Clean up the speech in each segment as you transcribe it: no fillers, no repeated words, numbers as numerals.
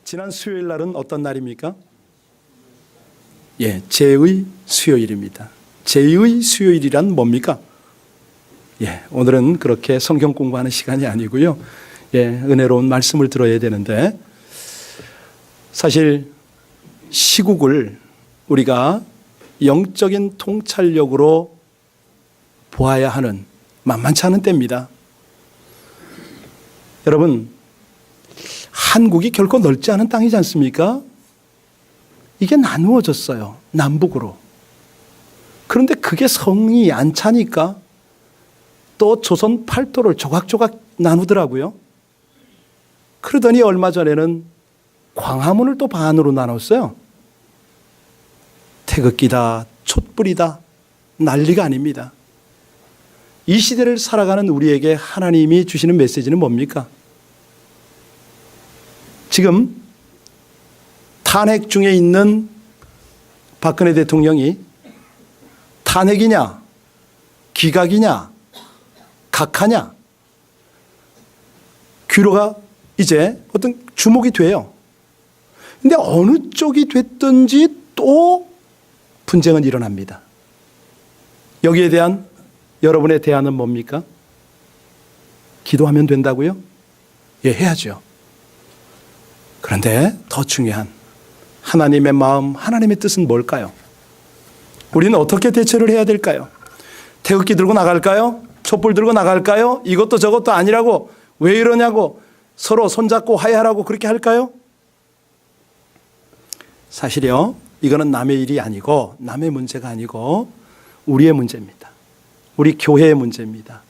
지난 수요일 날은 어떤 날입니까? 제의 수요일입니다. 제의 수요일이란 뭡니까? 오늘은 그렇게 성경 공부하는 시간이 아니고요. 은혜로운 말씀을 들어야 되는데, 사실 시국을 우리가 영적인 통찰력으로 보아야 하는 만만치 않은 때입니다. 여러분, 한국이 결코 넓지 않은 땅이지 않습니까? 이게 나누어졌어요. 남북으로. 그런데 그게 성이 안 차니까 또 조선 팔도를 조각조각 나누더라고요. 그러더니 얼마 전에는 광화문을 또 반으로 나눴어요. 태극기다, 촛불이다, 난리가 아닙니다. 이 시대를 살아가는 우리에게 하나님이 주시는 메시지는 뭡니까? 지금 탄핵 중에 있는 박근혜 대통령이 탄핵이냐, 기각이냐, 각하냐, 귀로가 이제 어떤 주목이 돼요. 근데 어느 쪽이 됐든지 또 분쟁은 일어납니다. 여기에 대한 여러분의 대안은 뭡니까? 기도하면 된다고요? 해야죠. 그런데 더 중요한 하나님의 마음, 하나님의 뜻은 뭘까요? 우리는 어떻게 대처를 해야 될까요? 태극기 들고 나갈까요? 촛불 들고 나갈까요? 이것도 저것도 아니라고, 왜 이러냐고 서로 손잡고 화해하라고 그렇게 할까요? 사실요, 이거는 남의 일이 아니고, 남의 문제가 아니고 우리의 문제입니다. 우리 교회의 문제입니다.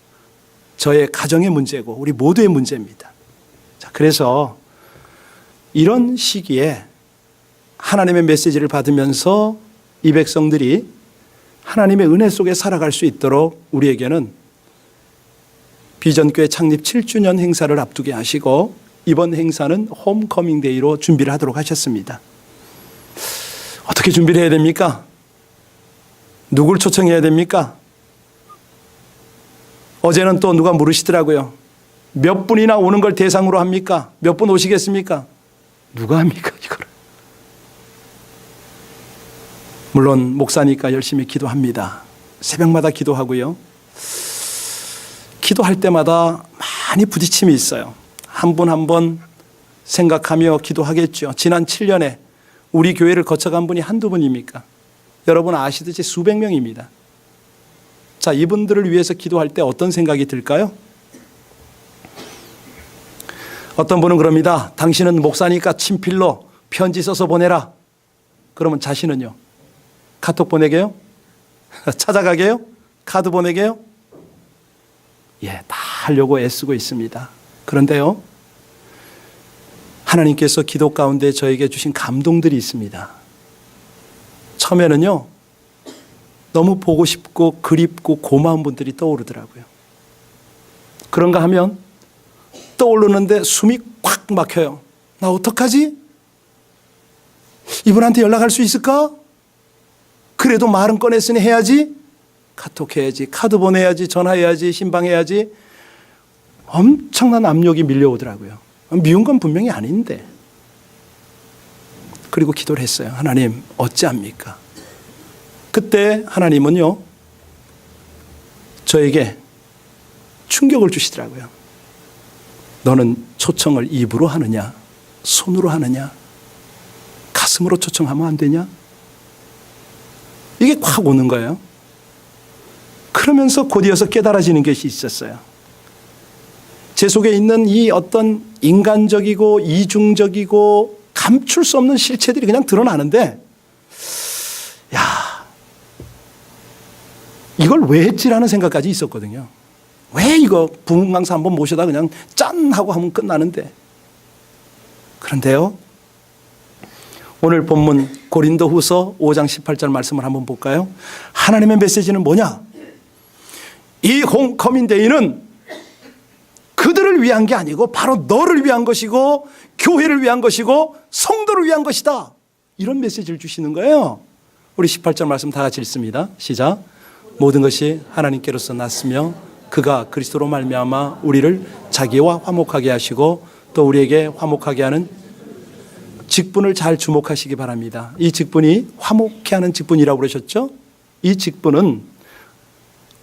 저의 가정의 문제고 우리 모두의 문제입니다. 자, 그래서 이런 시기에 하나님의 메시지를 받으면서 이 백성들이 하나님의 은혜 속에 살아갈 수 있도록 우리에게는 비전교회 창립 7주년 행사를 앞두게 하시고, 이번 행사는 홈커밍 데이로 준비를 하도록 하셨습니다. 어떻게 준비를 해야 됩니까? 누굴 초청해야 됩니까? 어제는 또 누가 물으시더라고요. 몇 분이나 오는 걸 대상으로 합니까? 몇 분 오시겠습니까? 누가 합니까, 이거를? 물론 목사니까 열심히 기도합니다. 새벽마다 기도하고요. 기도할 때마다 많이 부딪힘이 있어요. 한 분 한 분 생각하며 기도하겠죠. 지난 7년에 우리 교회를 거쳐간 분이 한두 분입니까? 여러분 아시듯이 수백 명입니다. 자, 이분들을 위해서 기도할 때 어떤 생각이 들까요? 어떤 분은 그럽니다. 당신은 목사니까 친필로 편지 써서 보내라. 그러면 자신은요? 카톡 보내게요? 찾아가게요? 카드 보내게요? 다 하려고 애쓰고 있습니다. 그런데요, 하나님께서 기도 가운데 저에게 주신 감동들이 있습니다. 처음에는요, 너무 보고 싶고 그립고 고마운 분들이 떠오르더라고요. 그런가 하면 떠오르는데 숨이 꽉 막혀요. 나 어떡하지? 이분한테 연락할 수 있을까? 그래도 말은 꺼냈으니 해야지. 카톡 해야지, 카드 보내야지, 전화해야지, 신방해야지. 엄청난 압력이 밀려오더라고요. 미운 건 분명히 아닌데. 그리고 기도를 했어요. 하나님, 어찌합니까? 그때 하나님은요, 저에게 충격을 주시더라고요. 너는 초청을 입으로 하느냐, 손으로 하느냐, 가슴으로 초청하면 안 되냐? 이게 확 오는 거예요. 그러면서 곧이어서 깨달아지는 것이 있었어요. 제 속에 있는 이 어떤 인간적이고 이중적이고 감출 수 없는 실체들이 그냥 드러나는데, 이걸 왜 했지라는 생각까지 있었거든요. 왜 이거 부흥 강사 한번 모셔다 그냥 짠 하고 하면 끝나는데. 그런데요, 오늘 본문 고린도후서 5장 18절 말씀을 한번 볼까요? 하나님의 메시지는 뭐냐? 이 홈커밍 데이는 그들을 위한 게 아니고 바로 너를 위한 것이고 교회를 위한 것이고 성도를 위한 것이다. 이런 메시지를 주시는 거예요. 우리 18절 말씀 다 같이 읽습니다. 시작. 모든 것이 하나님께로서 났으며 그가 그리스도로 말미암아 우리를 자기와 화목하게 하시고 또 우리에게 화목하게 하는 직분을 잘 주목하시기 바랍니다. 이 직분이 화목케 하는 직분이라고 그러셨죠? 이 직분은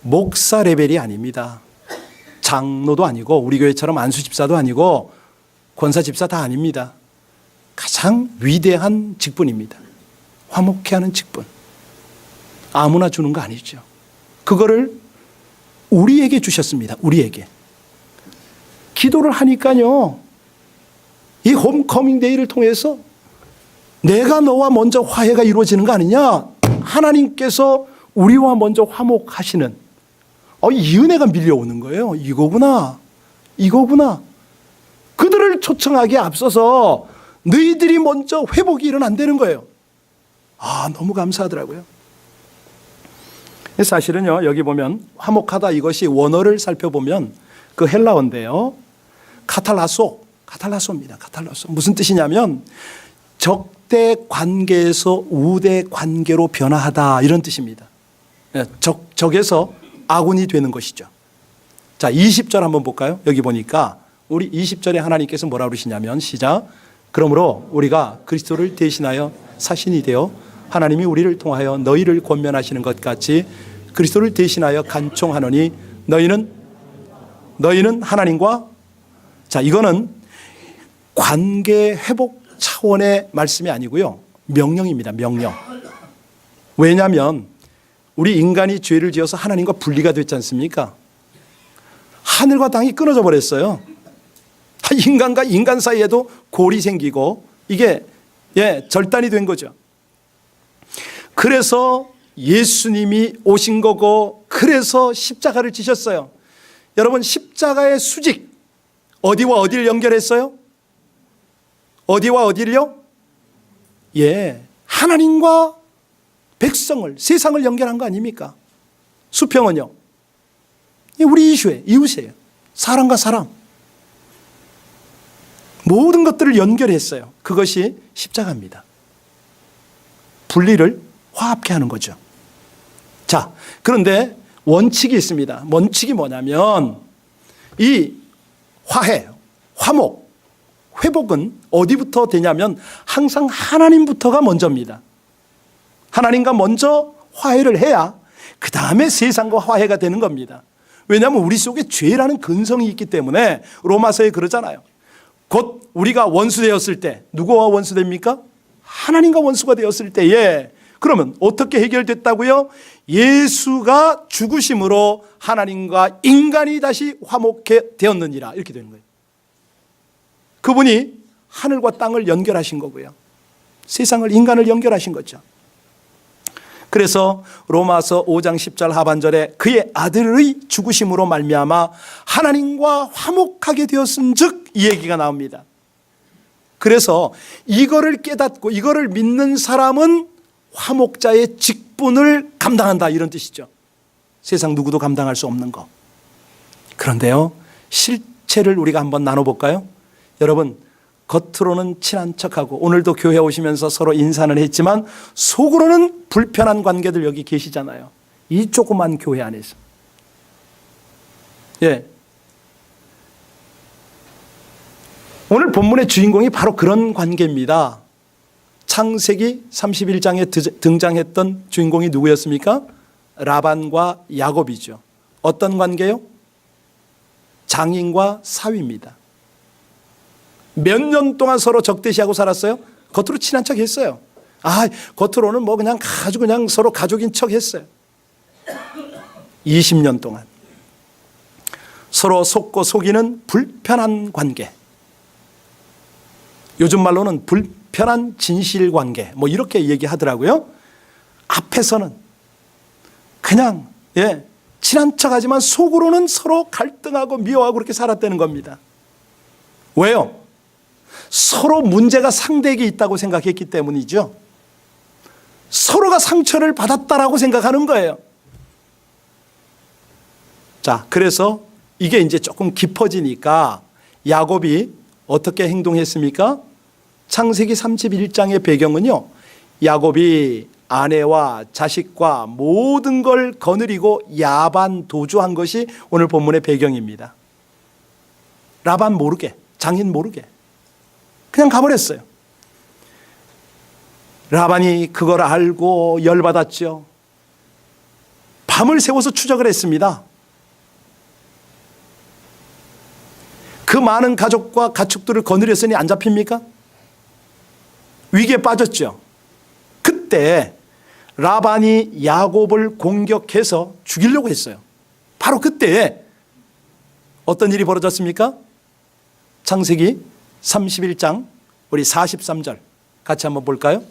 목사 레벨이 아닙니다. 장로도 아니고 우리 교회처럼 안수 집사도 아니고 권사 집사 다 아닙니다. 가장 위대한 직분입니다. 화목케 하는 직분. 아무나 주는 거 아니죠. 그거를 우리에게 주셨습니다. 우리에게. 기도를 하니까요, 이 홈커밍 데이를 통해서 내가 너와 먼저 화해가 이루어지는 거 아니냐? 하나님께서 우리와 먼저 화목하시는 이 은혜가 밀려오는 거예요. 이거구나. 이거구나. 그들을 초청하기에 앞서서 너희들이 먼저 회복이 일어난다는 거예요. 너무 감사하더라고요. 사실은요, 여기 보면 화목하다 이것이 원어를 살펴보면 그 헬라어인데요. 카탈라소입니다. 카탈라소. 무슨 뜻이냐면 적대 관계에서 우대 관계로 변화하다 이런 뜻입니다. 적에서 아군이 되는 것이죠. 자, 20절 한번 볼까요? 여기 보니까 우리 20절에 하나님께서 뭐라 그러시냐면 시작. 그러므로 우리가 그리스도를 대신하여 사신이 되어 하나님이 우리를 통하여 너희를 권면하시는 것 같이 그리스도를 대신하여 간청하노니 너희는 하나님과, 자, 이거는 관계 회복 차원의 말씀이 아니고요, 명령입니다. 명령. 왜냐하면 우리 인간이 죄를 지어서 하나님과 분리가 됐지 않습니까? 하늘과 땅이 끊어져 버렸어요. 인간과 인간 사이에도 골이 생기고 이게 절단이 된 거죠. 그래서 예수님이 오신 거고, 그래서 십자가를 지셨어요. 여러분, 십자가의 수직 어디와 어디를 연결했어요? 어디와 어디를요? 하나님과 백성을, 세상을 연결한 거 아닙니까? 수평은요, 우리 이웃이에요. 사람과 사람, 모든 것들을 연결했어요. 그것이 십자가입니다. 분리를 화합케 하는 거죠. 자, 그런데 원칙이 있습니다. 원칙이 뭐냐면 이 화해, 화목, 회복은 어디부터 되냐면 항상 하나님부터가 먼저입니다. 하나님과 먼저 화해를 해야 그 다음에 세상과 화해가 되는 겁니다. 왜냐하면 우리 속에 죄라는 근성이 있기 때문에 로마서에 그러잖아요. 곧 우리가 원수되었을 때, 누구와 원수됩니까? 하나님과 원수가 되었을 때에, 그러면 어떻게 해결됐다고요? 예수가 죽으심으로 하나님과 인간이 다시 화목해 되었느니라, 이렇게 되는 거예요. 그분이 하늘과 땅을 연결하신 거고요, 세상을, 인간을 연결하신 거죠. 그래서 로마서 5장 10절 하반절에 그의 아들의 죽으심으로 말미암아 하나님과 화목하게 되었은즉, 이 얘기가 나옵니다. 그래서 이거를 깨닫고 이거를 믿는 사람은 화목자의 직분을 감당한다, 이런 뜻이죠. 세상 누구도 감당할 수 없는 거. 그런데요, 실체를 우리가 한번 나눠볼까요? 여러분, 겉으로는 친한 척하고 오늘도 교회 오시면서 서로 인사는 했지만 속으로는 불편한 관계들 여기 계시잖아요. 이 조그만 교회 안에서. 오늘 본문의 주인공이 바로 그런 관계입니다. 창세기 31장에 등장했던 주인공이 누구였습니까? 라반과 야곱이죠. 어떤 관계요? 장인과 사위입니다. 몇 년 동안 서로 적대시하고 살았어요? 겉으로 친한 척 했어요. 겉으로는 뭐 그냥 아주 그냥 서로 가족인 척 했어요. 20년 동안. 서로 속고 속이는 불편한 관계. 요즘 말로는 불편한 진실 관계. 뭐 이렇게 얘기하더라고요. 앞에서는 그냥, 친한 척 하지만 속으로는 서로 갈등하고 미워하고 그렇게 살았다는 겁니다. 왜요? 서로 문제가 상대에게 있다고 생각했기 때문이죠. 서로가 상처를 받았다라고 생각하는 거예요. 자, 그래서 이게 이제 조금 깊어지니까 야곱이 어떻게 행동했습니까? 창세기 31장의 배경은요, 야곱이 아내와 자식과 모든 걸 거느리고 야반 도주한 것이 오늘 본문의 배경입니다. 라반 모르게, 장인 모르게 그냥 가버렸어요. 라반이 그걸 알고 열받았죠. 밤을 새워서 추적을 했습니다. 그 많은 가족과 가축들을 거느렸으니 안 잡힙니까? 위기에 빠졌죠. 그때 라반이 야곱을 공격해서 죽이려고 했어요. 바로 그때 어떤 일이 벌어졌습니까? 창세기 31장 우리 43절 같이 한번 볼까요?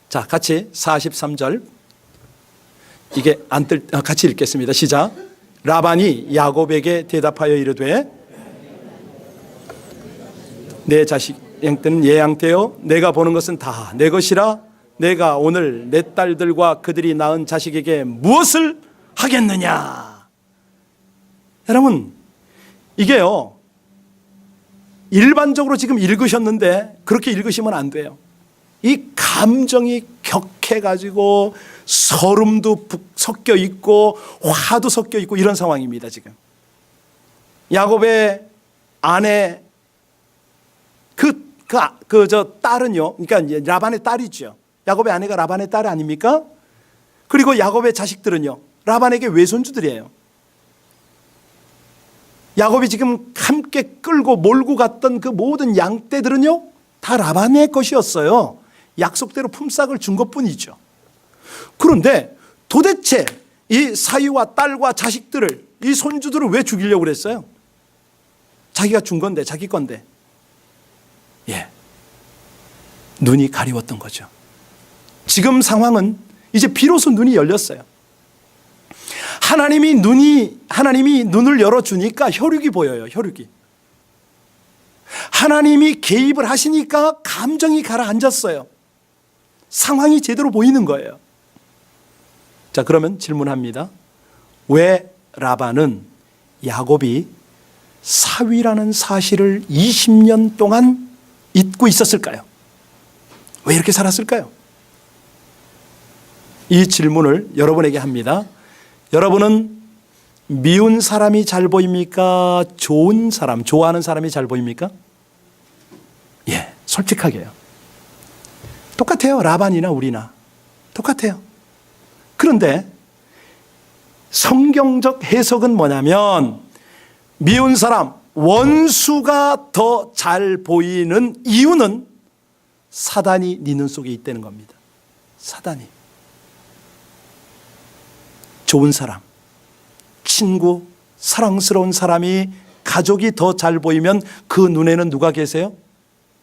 자, 같이 43절 이게 같이 읽겠습니다. 시작. 라반이 야곱에게 대답하여 이르되 내 자식 양떼는 예 양떼요 내가 보는 것은 다 내 것이라 내가 오늘 내 딸들과 그들이 낳은 자식에게 무엇을 하겠느냐. 여러분 이게요 일반적으로 지금 읽으셨는데 그렇게 읽으시면 안 돼요. 이 감정이 격해가지고 서름도 섞여 있고 화도 섞여 있고 이런 상황입니다. 지금 야곱의 아내 저 딸은요, 그러니까 라반의 딸이죠. 야곱의 아내가 라반의 딸 아닙니까? 그리고 야곱의 자식들은요 라반에게 외손주들이에요. 야곱이 지금 함께 끌고 몰고 갔던 그 모든 양떼들은요 다 라반의 것이었어요. 약속대로 품삯을 준 것뿐이죠. 그런데 도대체 이 사위와 딸과 자식들을, 이 손주들을 왜 죽이려고 그랬어요? 자기가 준 건데, 자기 건데. 예, 눈이 가리웠던 거죠. 지금 상황은 이제 비로소 눈이 열렸어요. 하나님이 눈을 열어주니까 혈육이 보여요. 혈육이. 하나님이 개입을 하시니까 감정이 가라앉았어요. 상황이 제대로 보이는 거예요. 자, 그러면 질문합니다. 왜 라반은 야곱이 사위라는 사실을 20년 동안 잊고 있었을까요? 왜 이렇게 살았을까요? 이 질문을 여러분에게 합니다. 여러분은 미운 사람이 잘 보입니까? 좋은 사람, 좋아하는 사람이 잘 보입니까? 예, 솔직하게요. 똑같아요. 라반이나 우리나 똑같아요. 그런데 성경적 해석은 뭐냐면 미운 사람, 원수가 더 잘 보이는 이유는 사단이 네 눈 속에 있다는 겁니다. 사단이. 좋은 사람, 친구, 사랑스러운 사람이, 가족이 더 잘 보이면 그 눈에는 누가 계세요?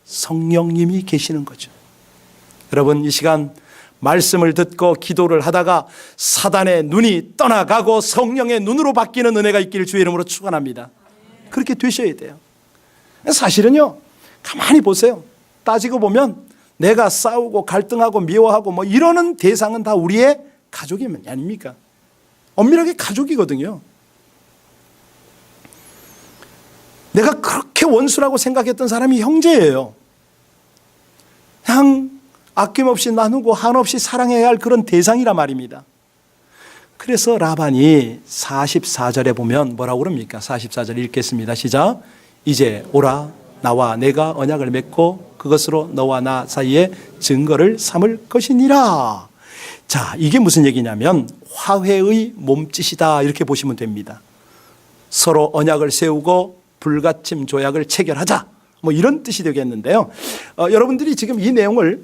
성령님이 계시는 거죠. 여러분 이 시간 말씀을 듣고 기도를 하다가 사단의 눈이 떠나가고 성령의 눈으로 바뀌는 은혜가 있기를 주의 이름으로 축원합니다. 그렇게 되셔야 돼요. 사실은요 가만히 보세요. 따지고 보면 내가 싸우고 갈등하고 미워하고 뭐 이러는 대상은 다 우리의 가족이 아닙니까? 엄밀하게 가족이거든요. 내가 그렇게 원수라고 생각했던 사람이 형제예요. 그냥 아낌없이 나누고 한없이 사랑해야 할 그런 대상이란 말입니다. 그래서 라반이 44절에 보면 뭐라고 그럽니까? 44절 읽겠습니다. 시작. 이제 오라 나와 내가 언약을 맺고 그것으로 너와 나 사이에 증거를 삼을 것이니라. 자, 이게 무슨 얘기냐면 화해의 몸짓이다 이렇게 보시면 됩니다. 서로 언약을 세우고 불가침 조약을 체결하자 뭐 이런 뜻이 되겠는데요. 여러분들이 지금 이 내용을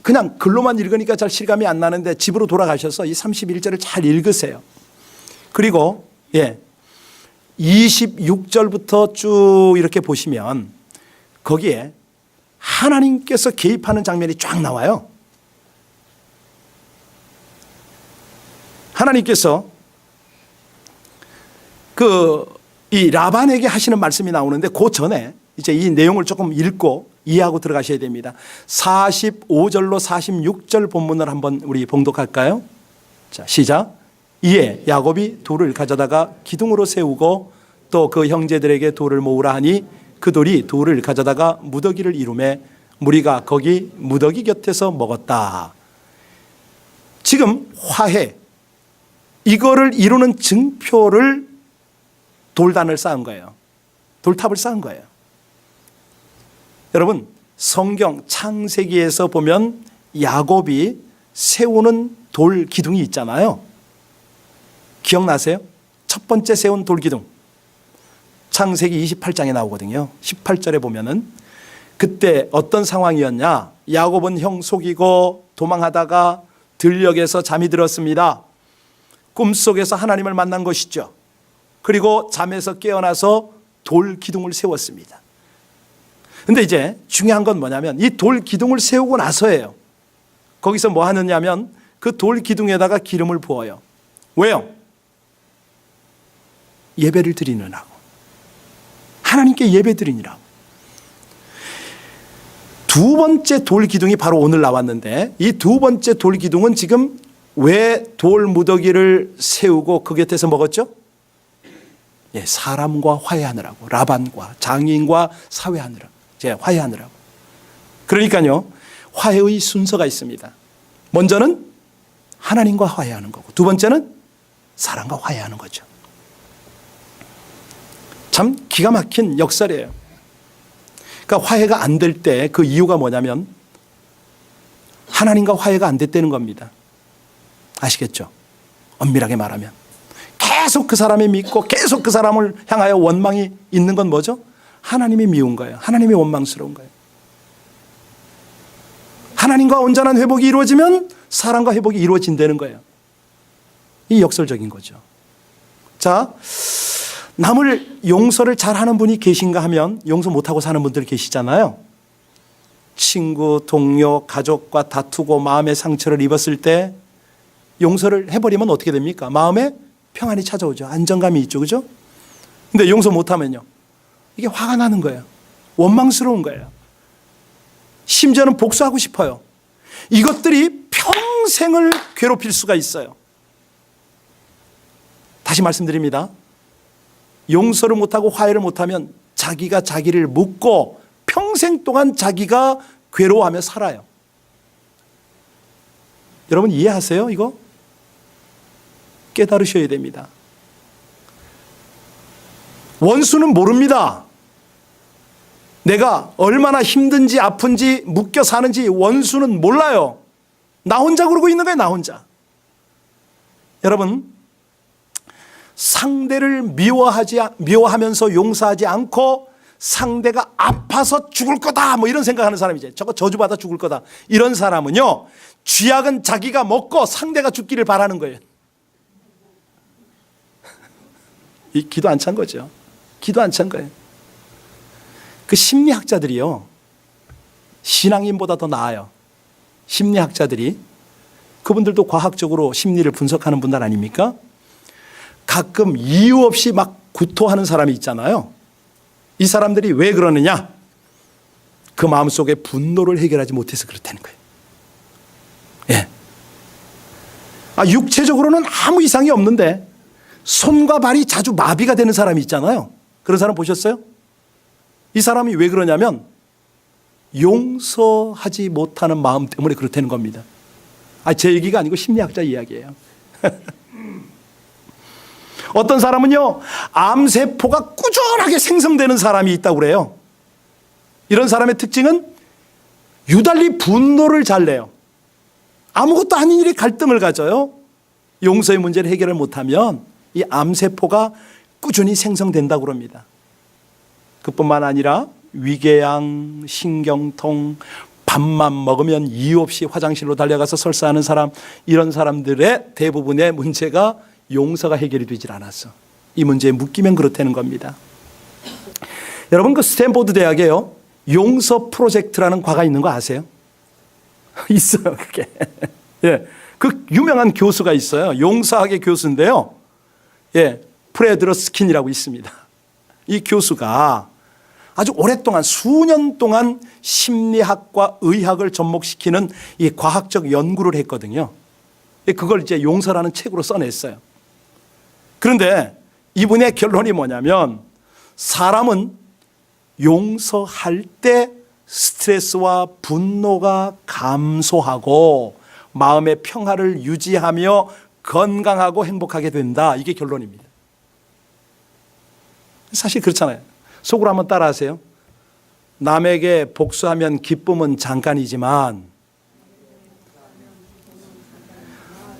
그냥 글로만 읽으니까 잘 실감이 안 나는데 집으로 돌아가셔서 이 31절을 잘 읽으세요. 그리고 26절부터 쭉 이렇게 보시면 거기에 하나님께서 개입하는 장면이 쫙 나와요. 하나님께서 이 라반에게 하시는 말씀이 나오는데 그 전에 이제 이 내용을 조금 읽고 이해하고 들어가셔야 됩니다. 45절로 46절 본문을 한번 우리 봉독할까요? 자, 시작. 이에 야곱이 돌을 가져다가 기둥으로 세우고 또 그 형제들에게 돌을 모으라 하니 그 돌이 돌을 가져다가 무더기를 이루매 무리가 거기 무더기 곁에서 먹었다. 지금 화해 이거를 이루는 증표를 돌단을 쌓은 거예요. 돌탑을 쌓은 거예요. 여러분 성경 창세기에서 보면 야곱이 세우는 돌 기둥이 있잖아요. 기억나세요? 첫 번째 세운 돌 기둥. 창세기 28장에 나오거든요. 18절에 보면은 그때 어떤 상황이었냐? 야곱은 형 속이고 도망하다가 들녘에서 잠이 들었습니다. 꿈속에서 하나님을 만난 것이죠. 그리고 잠에서 깨어나서 돌 기둥을 세웠습니다. 근데 이제 중요한 건 뭐냐면 이 돌 기둥을 세우고 나서예요. 거기서 뭐 하느냐면 그 돌 기둥에다가 기름을 부어요. 왜요? 예배를 드리느라고. 하나님께 예배 드리느라고. 두 번째 돌 기둥이 바로 오늘 나왔는데 이 두 번째 돌 기둥은 지금 왜 돌 무더기를 세우고 그 곁에서 먹었죠? 예, 사람과 화해하느라고. 라반과 장인과 화해하느라고. 그러니까요, 화해의 순서가 있습니다. 먼저는 하나님과 화해하는 거고 두 번째는 사람과 화해하는 거죠. 참 기가 막힌 역설이에요. 그러니까 화해가 안 될 때 그 이유가 뭐냐면 하나님과 화해가 안 됐다는 겁니다. 아시겠죠? 엄밀하게 말하면 계속 그 사람이 믿고 계속 그 사람을 향하여 원망이 있는 건 뭐죠? 하나님이 미운 거예요. 하나님이 원망스러운 거예요. 하나님과 온전한 회복이 이루어지면 사람과 회복이 이루어진다는 거예요. 이 역설적인 거죠. 자, 남을 용서를 잘하는 분이 계신가 하면 용서 못하고 사는 분들 계시잖아요. 친구, 동료, 가족과 다투고 마음의 상처를 입었을 때 용서를 해버리면 어떻게 됩니까? 마음에 평안이 찾아오죠. 안정감이 있죠. 그죠? 근데 용서 못하면요, 이게 화가 나는 거예요. 원망스러운 거예요. 심지어는 복수하고 싶어요. 이것들이 평생을 괴롭힐 수가 있어요. 다시 말씀드립니다. 용서를 못하고 화해를 못하면 자기가 자기를 묻고 평생 동안 자기가 괴로워하며 살아요. 여러분 이해하세요? 이거? 깨달으셔야 됩니다. 원수는 모릅니다. 내가 얼마나 힘든지 아픈지 묶여 사는지 원수는 몰라요. 나 혼자 그러고 있는 거예요. 나 혼자. 여러분, 상대를 미워하면서 용서하지 않고 상대가 아파서 죽을 거다 뭐 이런 생각하는 사람이지. 저거 저주받아 죽을 거다. 이런 사람은요, 쥐약은 자기가 먹고 상대가 죽기를 바라는 거예요. 이 기도 안 찬 거죠. 기도 안 찬 거예요. 그 심리학자들이요, 신앙인보다 더 나아요. 심리학자들이, 그분들도 과학적으로 심리를 분석하는 분들 아닙니까? 가끔 이유 없이 막 구토하는 사람이 있잖아요. 이 사람들이 왜 그러느냐? 그 마음속에 분노를 해결하지 못해서 그렇다는 거예요. 예. 육체적으로는 아무 이상이 없는데 손과 발이 자주 마비가 되는 사람이 있잖아요. 그런 사람 보셨어요? 이 사람이 왜 그러냐면 용서하지 못하는 마음 때문에 그렇다는 겁니다. 제 얘기가 아니고 심리학자 이야기예요. 어떤 사람은요, 암세포가 꾸준하게 생성되는 사람이 있다고 그래요. 이런 사람의 특징은 유달리 분노를 잘 내요. 아무것도 아닌 일에 갈등을 가져요. 용서의 문제를 해결을 못하면 이 암세포가 꾸준히 생성된다고 그럽니다. 그뿐만 아니라 위궤양, 신경통, 밥만 먹으면 이유 없이 화장실로 달려가서 설사하는 사람, 이런 사람들의 대부분의 문제가 용서가 해결이 되질 않았어. 이 문제에 묶이면 그렇다는 겁니다. 여러분, 그 스탠포드 대학에요, 용서 프로젝트라는 과가 있는 거 아세요? 있어요, 그게. 예, 그 유명한 교수가 있어요. 용서학의 교수인데요. 예, 프레드러 스킨이라고 있습니다. 이 교수가 아주 오랫동안, 수년 동안 심리학과 의학을 접목시키는 이 과학적 연구를 했거든요. 그걸 이제 용서라는 책으로 써냈어요. 그런데 이분의 결론이 뭐냐면, 사람은 용서할 때 스트레스와 분노가 감소하고 마음의 평화를 유지하며 건강하고 행복하게 된다. 이게 결론입니다. 사실 그렇잖아요. 속으로 한번 따라하세요. 남에게 복수하면 기쁨은 잠깐이지만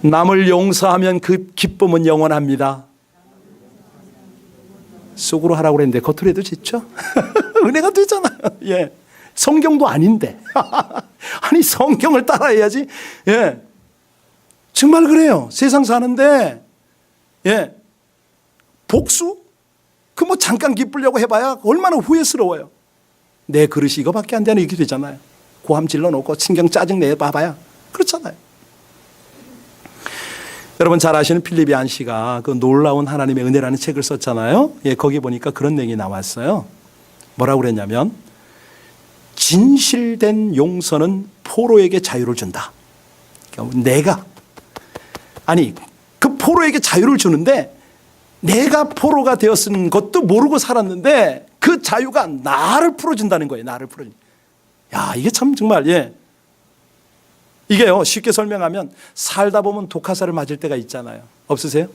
남을 용서하면 그 기쁨은 영원합니다. 속으로 하라고 그랬는데 겉으로 해도 좋죠? 은혜가 되잖아요. 예. 성경도 아닌데. 아니, 성경을 따라해야지. 예. 정말 그래요. 세상 사는데, 예. 복수? 그 뭐 잠깐 기쁘려고 해봐야 얼마나 후회스러워요. 내 그릇이 이거밖에 안 되는 이렇게 되잖아요. 고함 질러 놓고 신경 짜증 내봐봐야 그렇잖아요. 여러분 잘 아시는 필립 얀 씨가 그 놀라운 하나님의 은혜라는 책을 썼잖아요. 예, 거기 보니까 그런 얘기 나왔어요. 뭐라고 그랬냐면 진실된 용서는 포로에게 자유를 준다. 그러니까 그 포로에게 자유를 주는데 내가 포로가 되었은 것도 모르고 살았는데 그 자유가 나를 풀어준다는 거예요. 나를 풀어준다. 야, 이게 참 정말, 예. 이게요, 쉽게 설명하면 살다 보면 독화살을 맞을 때가 있잖아요. 없으세요?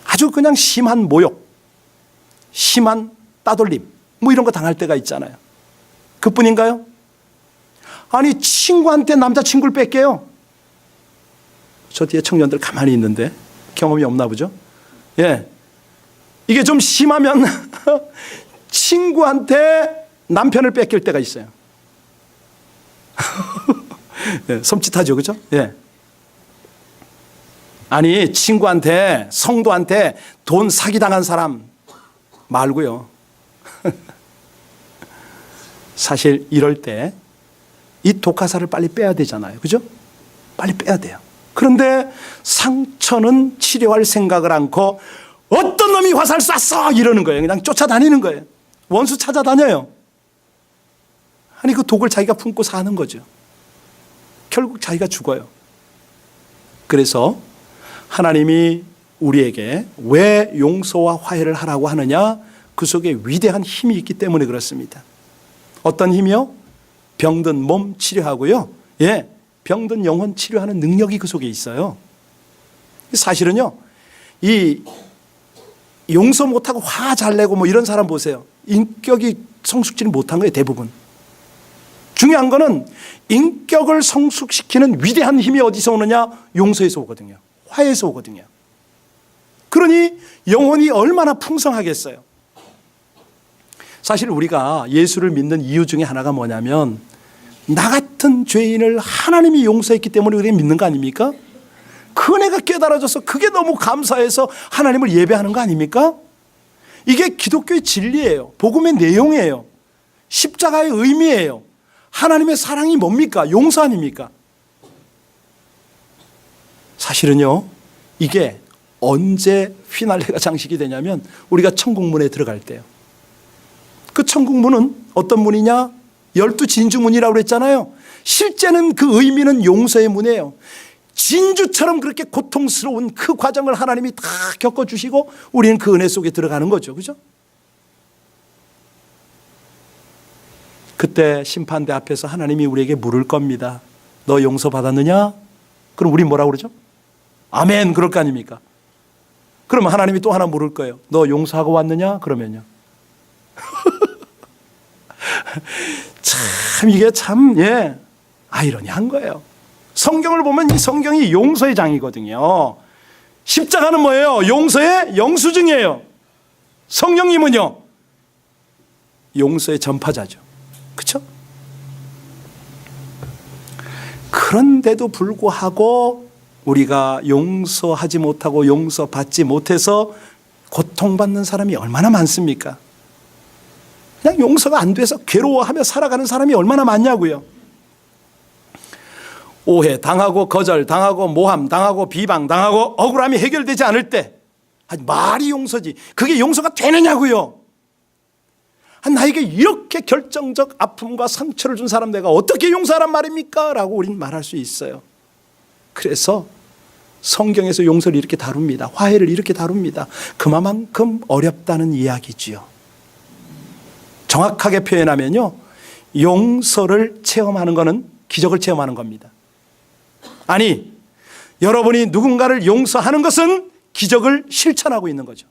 아주 그냥 심한 모욕, 심한 따돌림, 뭐 이런 거 당할 때가 있잖아요. 그뿐인가요? 아니, 친구한테 남자친구를 뺏겨요. 저 뒤에 청년들 가만히 있는데 경험이 없나 보죠? 예. 이게 좀 심하면 친구한테 남편을 뺏길 때가 있어요. 예, 섬찟하죠, 그죠? 예. 아니, 친구한테, 성도한테 돈 사기당한 사람 말고요. 사실 이럴 때 이 독화살을 빨리 빼야 되잖아요. 그죠? 빨리 빼야 돼요. 그런데 상처는 치료할 생각을 않고 어떤 놈이 화살 쐈어! 이러는 거예요. 그냥 쫓아다니는 거예요. 원수 찾아다녀요. 아니, 그 독을 자기가 품고 사는 거죠. 결국 자기가 죽어요. 그래서 하나님이 우리에게 왜 용서와 화해를 하라고 하느냐? 그 속에 위대한 힘이 있기 때문에 그렇습니다. 어떤 힘이요? 병든 몸 치료하고요. 예, 병든 영혼 치료하는 능력이 그 속에 있어요. 사실은요, 이 용서 못하고 화 잘 내고 뭐 이런 사람 보세요. 인격이 성숙지를 못한 거예요, 대부분. 중요한 거는 인격을 성숙시키는 위대한 힘이 어디서 오느냐? 용서에서 오거든요. 화해에서 오거든요. 그러니 영혼이 얼마나 풍성하겠어요. 사실 우리가 예수를 믿는 이유 중에 하나가 뭐냐면 나 같은 죄인을 하나님이 용서했기 때문에 우리가 믿는 거 아닙니까? 그 은혜가 깨달아져서 그게 너무 감사해서 하나님을 예배하는 거 아닙니까? 이게 기독교의 진리예요. 복음의 내용이에요. 십자가의 의미예요. 하나님의 사랑이 뭡니까? 용서 아닙니까? 사실은요, 이게 언제 휘날레가 장식이 되냐면 우리가 천국문에 들어갈 때요. 그 천국문은 어떤 문이냐? 12진주문이라고 그랬잖아요. 실제는 그 의미는 용서의 문이에요. 진주처럼 그렇게 고통스러운 그 과정을 하나님이 다 겪어주시고 우리는 그 은혜 속에 들어가는 거죠. 그죠? 그때 심판대 앞에서 하나님이 우리에게 물을 겁니다. 너 용서받았느냐? 그럼 우리 뭐라고 그러죠? 아멘, 그럴 거 아닙니까? 그러면 하나님이 또 하나 물을 거예요. 너 용서하고 왔느냐? 그러면요. 참 이게 참, 예, 아이러니한 거예요. 성경을 보면 이 성경이 용서의 장이거든요. 십자가는 뭐예요? 용서의 영수증이에요. 성령님은요, 용서의 전파자죠. 그렇죠? 그런데도 불구하고 우리가 용서하지 못하고 용서받지 못해서 고통받는 사람이 얼마나 많습니까? 그냥 용서가 안 돼서 괴로워하며 살아가는 사람이 얼마나 많냐고요. 오해 당하고 거절 당하고 모함 당하고 비방 당하고 억울함이 해결되지 않을 때 말이 용서지 그게 용서가 되느냐고요. 나에게 이렇게 결정적 아픔과 상처를 준 사람 내가 어떻게 용서하란 말입니까? 라고 우리는 말할 수 있어요. 그래서 성경에서 용서를 이렇게 다룹니다. 화해를 이렇게 다룹니다. 그만큼 어렵다는 이야기지요. 정확하게 표현하면요, 용서를 체험하는 것은 기적을 체험하는 겁니다. 아니, 여러분이 누군가를 용서하는 것은 기적을 실천하고 있는 거죠.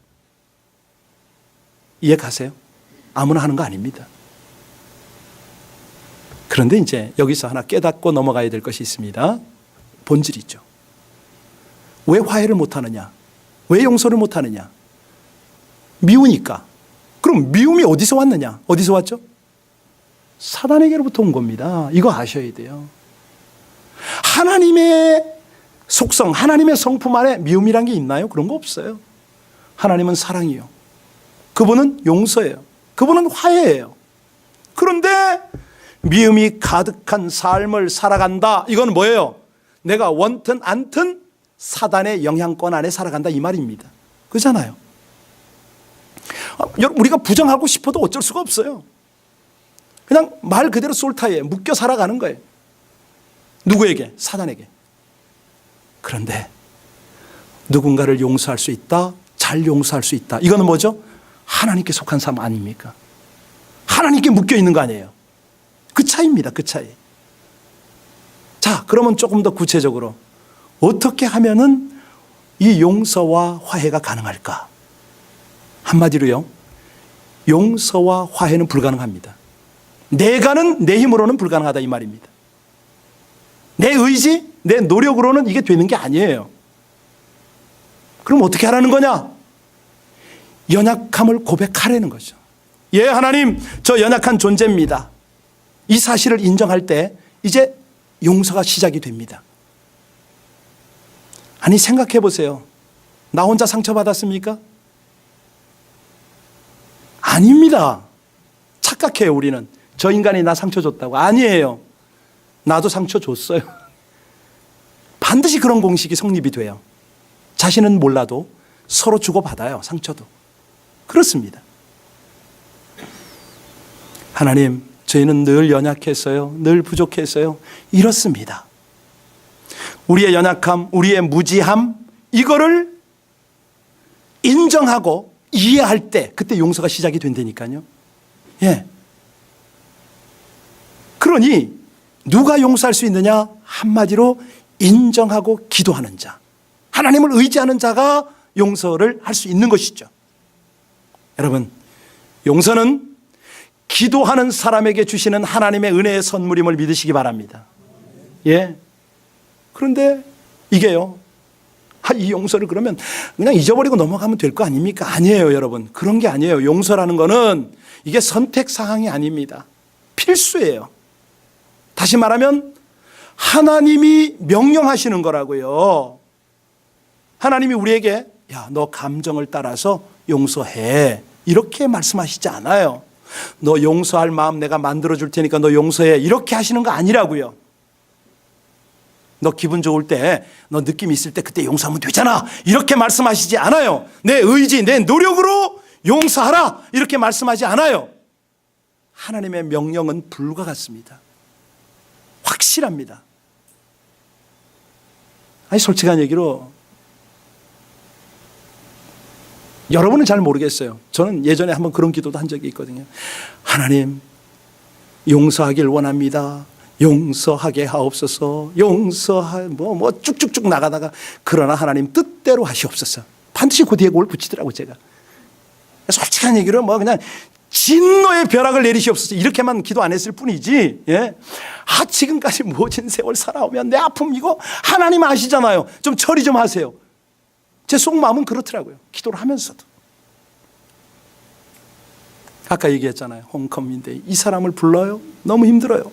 이해 가세요? 아무나 하는 거 아닙니다. 그런데 이제 여기서 하나 깨닫고 넘어가야 될 것이 있습니다. 본질이죠. 왜 화해를 못하느냐? 왜 용서를 못하느냐? 미우니까. 그럼 미움이 어디서 왔느냐? 어디서 왔죠? 사단에게로부터 온 겁니다. 이거 아셔야 돼요. 하나님의 속성, 하나님의 성품 안에 미움이란 게 있나요? 그런 거 없어요. 하나님은 사랑이요. 그분은 용서예요. 그분은 화해예요. 그런데 미움이 가득한 삶을 살아간다. 이건 뭐예요? 내가 원튼 안튼 사단의 영향권 안에 살아간다 이 말입니다. 그렇잖아요. 우리가 부정하고 싶어도 어쩔 수가 없어요. 그냥 말 그대로 솔타에 묶여 살아가는 거예요. 누구에게? 사단에게. 그런데 누군가를 용서할 수 있다, 잘 용서할 수 있다. 이거는 뭐죠? 하나님께 속한 삶 아닙니까? 하나님께 묶여 있는 거 아니에요. 그 차이입니다. 그 차이. 자, 그러면 조금 더 구체적으로 어떻게 하면은 이 용서와 화해가 가능할까? 한마디로요, 용서와 화해는 불가능합니다. 내가는 내 힘으로는 불가능하다 이 말입니다. 내 의지, 내 노력으로는 이게 되는 게 아니에요. 그럼 어떻게 하라는 거냐? 연약함을 고백하라는 거죠. 예, 하나님, 저 연약한 존재입니다. 이 사실을 인정할 때 이제 용서가 시작이 됩니다. 아니, 생각해 보세요. 나 혼자 상처받았습니까? 아닙니다. 착각해요, 우리는. 저 인간이 나 상처 줬다고. 아니에요. 나도 상처 줬어요. 반드시 그런 공식이 성립이 돼요. 자신은 몰라도 서로 주고받아요, 상처도. 그렇습니다. 하나님, 저희는 늘 연약했어요. 늘 부족했어요. 이렇습니다. 우리의 연약함, 우리의 무지함, 이거를 인정하고 이해할 때 그때 용서가 시작이 된다니까요. 예. 그러니 누가 용서할 수 있느냐? 한마디로 인정하고 기도하는 자, 하나님을 의지하는 자가 용서를 할 수 있는 것이죠. 여러분, 용서는 기도하는 사람에게 주시는 하나님의 은혜의 선물임을 믿으시기 바랍니다. 예. 그런데 이게요, 이 용서를 그러면 그냥 잊어버리고 넘어가면 될 거 아닙니까? 아니에요, 여러분. 그런 게 아니에요. 용서라는 거는 이게 선택 사항이 아닙니다. 필수예요. 다시 말하면 하나님이 명령하시는 거라고요. 하나님이 우리에게 야, 너 감정을 따라서 용서해, 이렇게 말씀하시지 않아요. 너 용서할 마음 내가 만들어줄 테니까 너 용서해, 이렇게 하시는 거 아니라고요. 너 기분 좋을 때, 너 느낌 있을 때 그때 용서하면 되잖아, 이렇게 말씀하시지 않아요. 내 의지, 내 노력으로 용서하라, 이렇게 말씀하지 않아요. 하나님의 명령은 불과 같습니다. 확실합니다. 아니, 솔직한 얘기로 여러분은 잘 모르겠어요. 저는 예전에 한번 그런 기도도 한 적이 있거든요. 하나님, 용서하길 원합니다. 용서하게 하옵소서. 뭐 쭉쭉쭉 나가다가 그러나 하나님 뜻대로 하시옵소서. 반드시 그 뒤에 그걸 붙이더라고, 제가. 솔직한 얘기로 뭐 그냥 진노의 벼락을 내리시옵소서, 이렇게만 기도 안 했을 뿐이지. 예. 지금까지 모진 세월 살아오면 내 아픔 이거 하나님 아시잖아요. 좀 처리 좀 하세요. 제 속마음은 그렇더라고요. 기도를 하면서도. 아까 얘기했잖아요. 홈커밍데이. 이 사람을 불러요? 너무 힘들어요.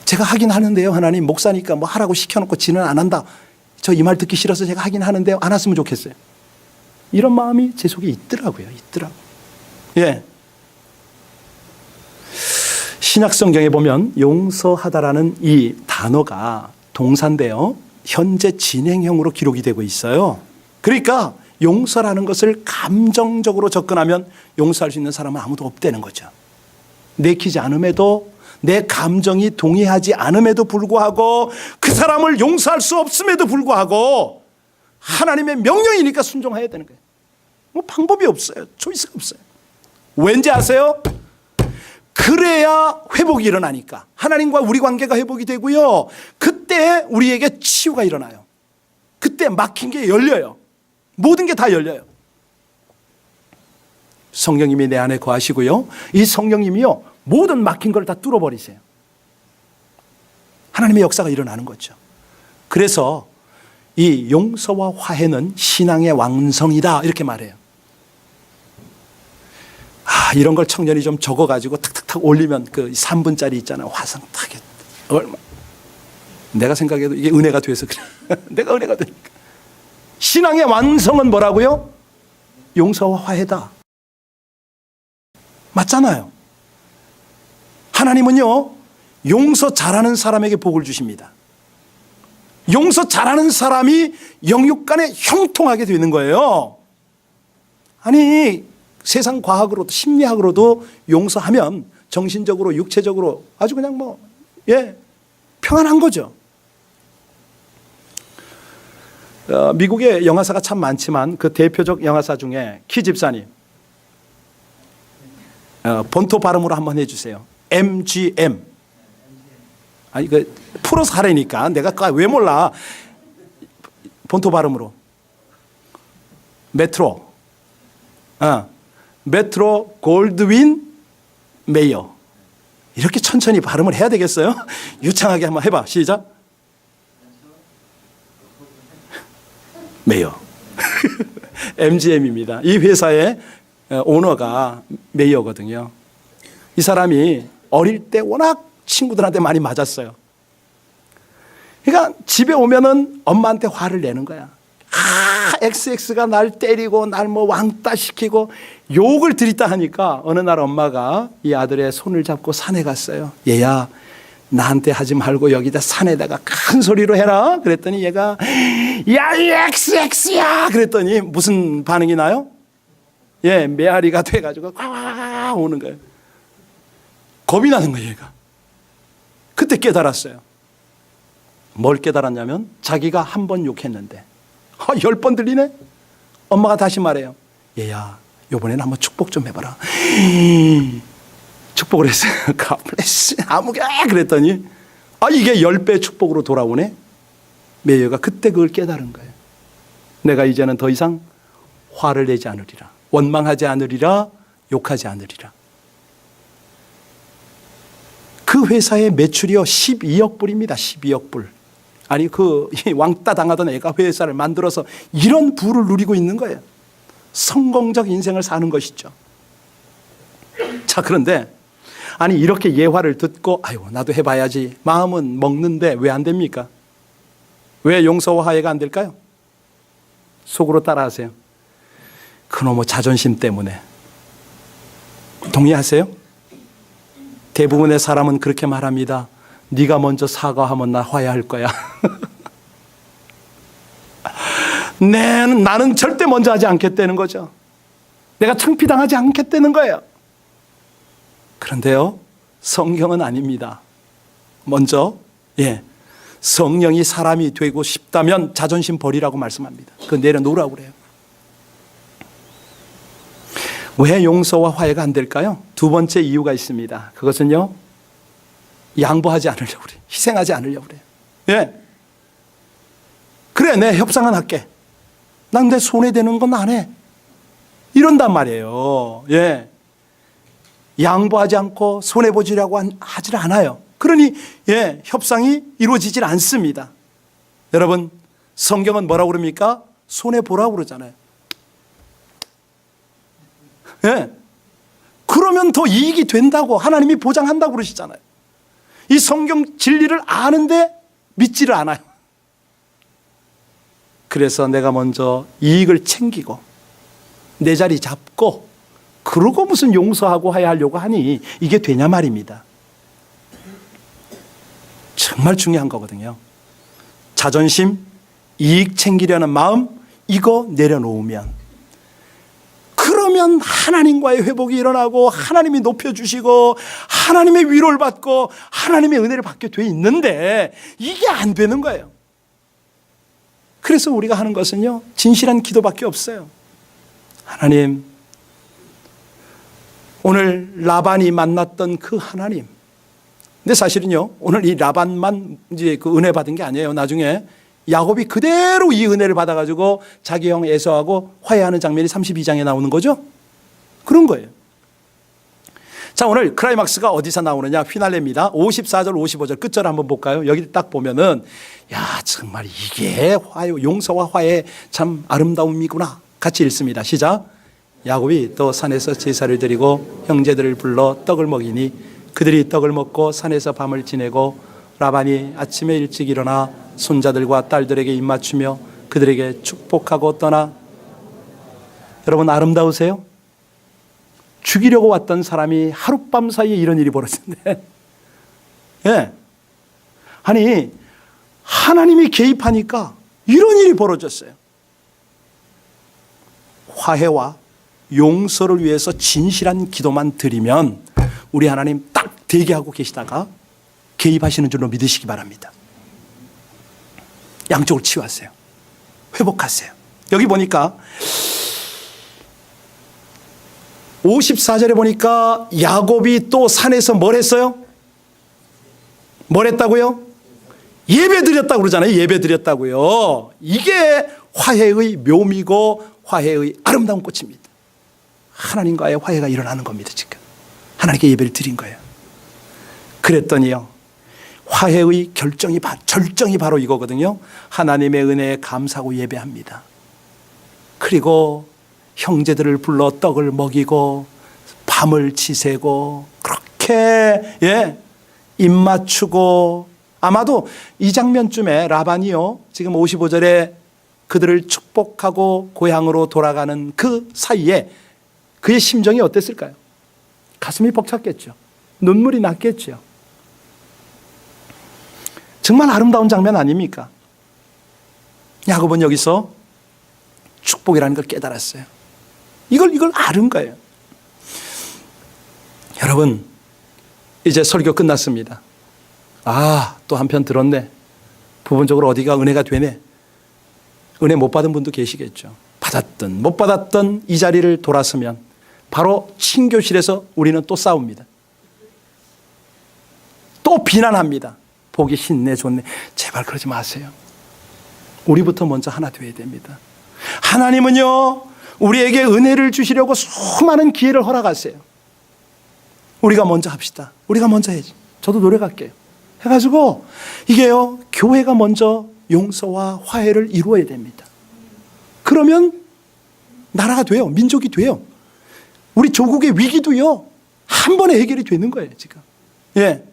제가 하긴 하는데요. 하나님, 목사니까 뭐 하라고 시켜놓고 지는 안 한다. 저 이 말 듣기 싫어서 제가 하긴 하는데요. 안 왔으면 좋겠어요. 이런 마음이 제 속에 있더라고요. 예. 신약 성경에 보면 용서하다라는 이 단어가 동사인데요, 현재 진행형으로 기록이 되고 있어요. 그러니까 용서라는 것을 감정적으로 접근하면 용서할 수 있는 사람은 아무도 없다는 거죠. 내키지 않음에도, 내 감정이 동의하지 않음에도 불구하고, 그 사람을 용서할 수 없음에도 불구하고 하나님의 명령이니까 순종해야 되는 거예요. 뭐 방법이 없어요. 초이스가 없어요. 왠지 아세요? 그래야 회복이 일어나니까. 하나님과 우리 관계가 회복이 되고요, 그때 우리에게 치유가 일어나요. 그때 막힌 게 열려요. 모든 게 다 열려요. 성령님이 내 안에 거하시고요. 이 성령님이요, 모든 막힌 걸 다 뚫어버리세요. 하나님의 역사가 일어나는 거죠. 그래서 이 용서와 화해는 신앙의 완성이다, 이렇게 말해요. 이런 걸 청년이 좀 적어가지고 탁탁탁 올리면 그 3분짜리 있잖아요. 화상 탁. 내가 생각해도 이게 은혜가 돼서 그래. 내가 은혜가 되니까. 신앙의 완성은 뭐라고요? 용서와 화해다. 맞잖아요. 하나님은요, 용서 잘하는 사람에게 복을 주십니다. 용서 잘하는 사람이 영육 간에 형통하게 되는 거예요. 아니, 세상 과학으로도 심리학으로도 용서하면 정신적으로 육체적으로 아주 그냥 평안한 거죠. 미국의 영화사가 참 많지만 그 대표적 영화사 중에 키 집사님, 본토 발음으로 한번 해주세요. MGM. 아니, 풀어서 하라니까. 내가 왜 몰라. 본토 발음으로. 메트로 골드윈 메이어. 이렇게 천천히 발음을 해야 되겠어요? 유창하게 한번 해봐. 시작. 메이어. MGM입니다. 이 회사의 오너가 메이어거든요. 이 사람이 어릴 때 워낙 친구들한테 많이 맞았어요. 그러니까 집에 오면은 엄마한테 화를 내는 거야. XX가 날 때리고 날 왕따 시키고 욕을 들이다 하니까 어느 날 엄마가 이 아들의 손을 잡고 산에 갔어요. 얘야, 나한테 하지 말고 여기다 산에다가 큰 소리로 해라. 그랬더니 얘가 야, 이 XX야. 그랬더니 무슨 반응이 나요? 메아리가 돼가지고 꽉 오는 거예요. 겁이 나는 거예요, 얘가. 그때 깨달았어요. 뭘 깨달았냐면 자기가 한 번 욕했는데 10번 들리네? 엄마가 다시 말해요. 얘야, 이번에는 한번 축복 좀 해봐라. 축복을 했어요. God bless. 아무개 그랬더니 이게 10배 축복으로 돌아오네. 메이어가 그때 그걸 깨달은 거예요. 내가 이제는 더 이상 화를 내지 않으리라. 원망하지 않으리라. 욕하지 않으리라. 그 회사의 매출이요 12억 불입니다. 12억 불. 아니, 왕따 당하던 애가 회사를 만들어서 이런 부를 누리고 있는 거예요. 성공적 인생을 사는 것이죠. 자, 그런데 아니, 이렇게 예화를 듣고 아이고 나도 해봐야지 마음은 먹는데 왜 안 됩니까? 왜 용서와 화해가 안 될까요? 속으로 따라하세요. 그놈의 자존심 때문에. 동의하세요? 대부분의 사람은 그렇게 말합니다. 네가 먼저 사과하면 나 화해할 거야. 나는 절대 먼저 하지 않겠다는 거죠. 내가 창피당하지 않겠다는 거예요. 그런데요, 성경은 아닙니다. 먼저 성령이 사람이 되고 싶다면 자존심 버리라고 말씀합니다. 그거 내려놓으라고 그래요. 왜 용서와 화해가 안 될까요? 두 번째 이유가 있습니다. 그것은요, 양보하지 않으려고 그래요. 희생하지 않으려고 그래요. 그래, 내 협상은 할게. 난 내 손에 대는 건 안 해. 이런단 말이에요. 양보하지 않고 손해보지라고 하질 않아요. 그러니 협상이 이루어지질 않습니다. 여러분, 성경은 뭐라고 그럽니까? 손해보라고 그러잖아요. 그러면 더 이익이 된다고 하나님이 보장한다고 그러시잖아요. 이 성경 진리를 아는데 믿지를 않아요. 그래서 내가 먼저 이익을 챙기고 내 자리 잡고 그러고 무슨 용서하고 화해하려고 하니 이게 되냐 말입니다. 정말 중요한 거거든요. 자존심, 이익 챙기려는 마음, 이거 내려놓으면, 그러면 하나님과의 회복이 일어나고 하나님이 높여주시고 하나님의 위로를 받고 하나님의 은혜를 받게 돼 있는데 이게 안 되는 거예요. 그래서 우리가 하는 것은요, 진실한 기도밖에 없어요. 하나님, 오늘 라반이 만났던 그 하나님. 근데 사실은요, 오늘 이 라반만 이제 그 은혜 받은 게 아니에요. 나중에 야곱이 그대로 이 은혜를 받아가지고 자기 형 에서하고 화해하는 장면이 32장에 나오는 거죠. 그런 거예요. 자, 오늘 클라이막스가 어디서 나오느냐? 휘날레입니다. 54절 55절 끝절 한번 볼까요? 여기 딱 보면은 야, 정말 이게 용서와 화해 참 아름다움이구나. 같이 읽습니다. 시작. 야곱이 또 산에서 제사를 드리고 형제들을 불러 떡을 먹이니 그들이 떡을 먹고 산에서 밤을 지내고 라반이 아침에 일찍 일어나 손자들과 딸들에게 입맞추며 그들에게 축복하고 떠나. 여러분, 아름다우세요? 죽이려고 왔던 사람이 하룻밤 사이에 이런 일이 벌어졌네. 예. 아니, 하나님이 개입하니까 이런 일이 벌어졌어요. 화해와 용서를 위해서 진실한 기도만 드리면 우리 하나님 딱 대기하고 계시다가 개입하시는 줄로 믿으시기 바랍니다. 양쪽을 치유하세요. 회복하세요. 여기 보니까 54절에 보니까 야곱이 또 산에서 뭘 했어요? 뭘 했다고요? 예배 드렸다고 그러잖아요. 예배 드렸다고요. 이게 화해의 묘미고 화해의 아름다운 꽃입니다. 하나님과의 화해가 일어나는 겁니다. 지금 하나님께 예배를 드린 거예요. 그랬더니요, 화해의 절정이 바로 이거거든요. 하나님의 은혜에 감사하고 예배합니다. 그리고 형제들을 불러 떡을 먹이고 밤을 지새고 그렇게 입 맞추고. 아마도 이 장면쯤에 라반이요, 지금 55절에 그들을 축복하고 고향으로 돌아가는 그 사이에 그의 심정이 어땠을까요? 가슴이 벅찼겠죠. 눈물이 났겠죠. 정말 아름다운 장면 아닙니까? 야곱은 여기서 축복이라는 걸 깨달았어요. 이걸 아는 거예요. 여러분, 이제 설교 끝났습니다. 또 한편 들었네. 부분적으로 어디가 은혜가 되네. 은혜 못 받은 분도 계시겠죠. 받았든 못 받았든 이 자리를 돌아서면 바로 친교실에서 우리는 또 싸웁니다. 또 비난합니다. 보기 쉽네 좋네. 제발 그러지 마세요. 우리부터 먼저 하나 되어야 됩니다. 하나님은요, 우리에게 은혜를 주시려고 수많은 기회를 허락하세요. 우리가 먼저 합시다. 우리가 먼저 해야지. 저도 노력할게요. 해가지고 이게요, 교회가 먼저 용서와 화해를 이루어야 됩니다. 그러면 나라가 돼요. 민족이 돼요. 우리 조국의 위기도요, 한 번에 해결이 되는 거예요, 지금. 예.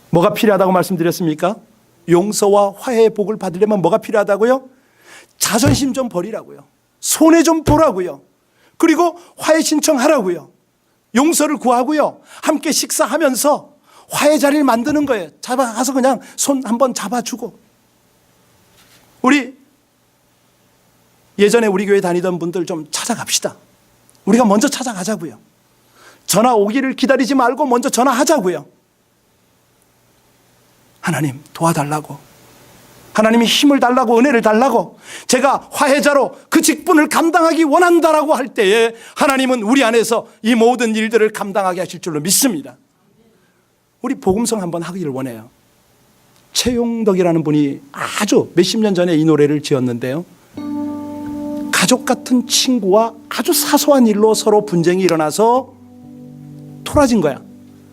뭐가 필요하다고 말씀드렸습니까? 용서와 화해의 복을 받으려면 뭐가 필요하다고요? 자존심 좀 버리라고요. 손해 좀 보라고요. 그리고 화해 신청하라고요. 용서를 구하고요. 함께 식사하면서 화해 자리를 만드는 거예요. 가서 그냥 손 한번 잡아주고. 우리 예전에 우리 교회 다니던 분들 좀 찾아갑시다. 우리가 먼저 찾아가자고요. 전화 오기를 기다리지 말고 먼저 전화하자고요. 하나님 도와달라고, 하나님이 힘을 달라고, 은혜를 달라고, 제가 화해자로 그 직분을 감당하기 원한다라고 할 때에 하나님은 우리 안에서 이 모든 일들을 감당하게 하실 줄로 믿습니다. 우리 복음성 한번 하기를 원해요. 최용덕이라는 분이 아주 몇십 년 전에 이 노래를 지었는데요, 가족 같은 친구와 아주 사소한 일로 서로 분쟁이 일어나서 토라진 거야.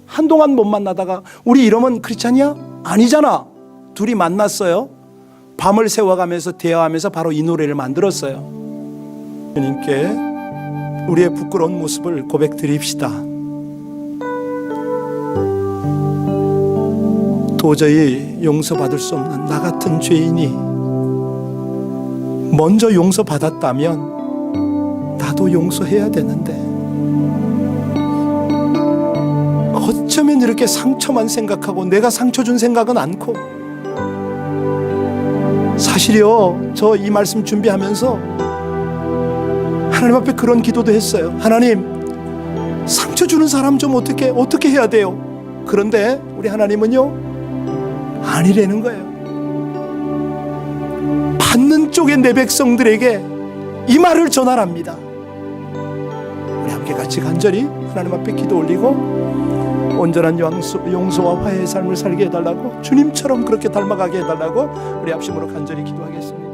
한동안 못 만나다가 우리 이러면 크리스찬이야? 아니잖아. 둘이 만났어요. 밤을 새워가면서 대화하면서 바로 이 노래를 만들었어요. 주님께 우리의 부끄러운 모습을 고백드립시다. 도저히 용서받을 수 없는 나 같은 죄인이 먼저 용서받았다면 나도 용서해야 되는데 어쩌면 이렇게 상처만 생각하고 내가 상처 준 생각은 않고. 사실이요, 저 이 말씀 준비하면서 하나님 앞에 그런 기도도 했어요. 하나님, 상처 주는 사람 좀 어떻게 해야 돼요? 그런데 우리 하나님은요, 아니라는 거예요. 받는 쪽의 내 백성들에게 이 말을 전하랍니다. 우리 함께 같이 간절히 하나님 앞에 기도 올리고 온전한 용서와 화해의 삶을 살게 해달라고, 주님처럼 그렇게 닮아가게 해달라고 우리 합심으로 간절히 기도하겠습니다.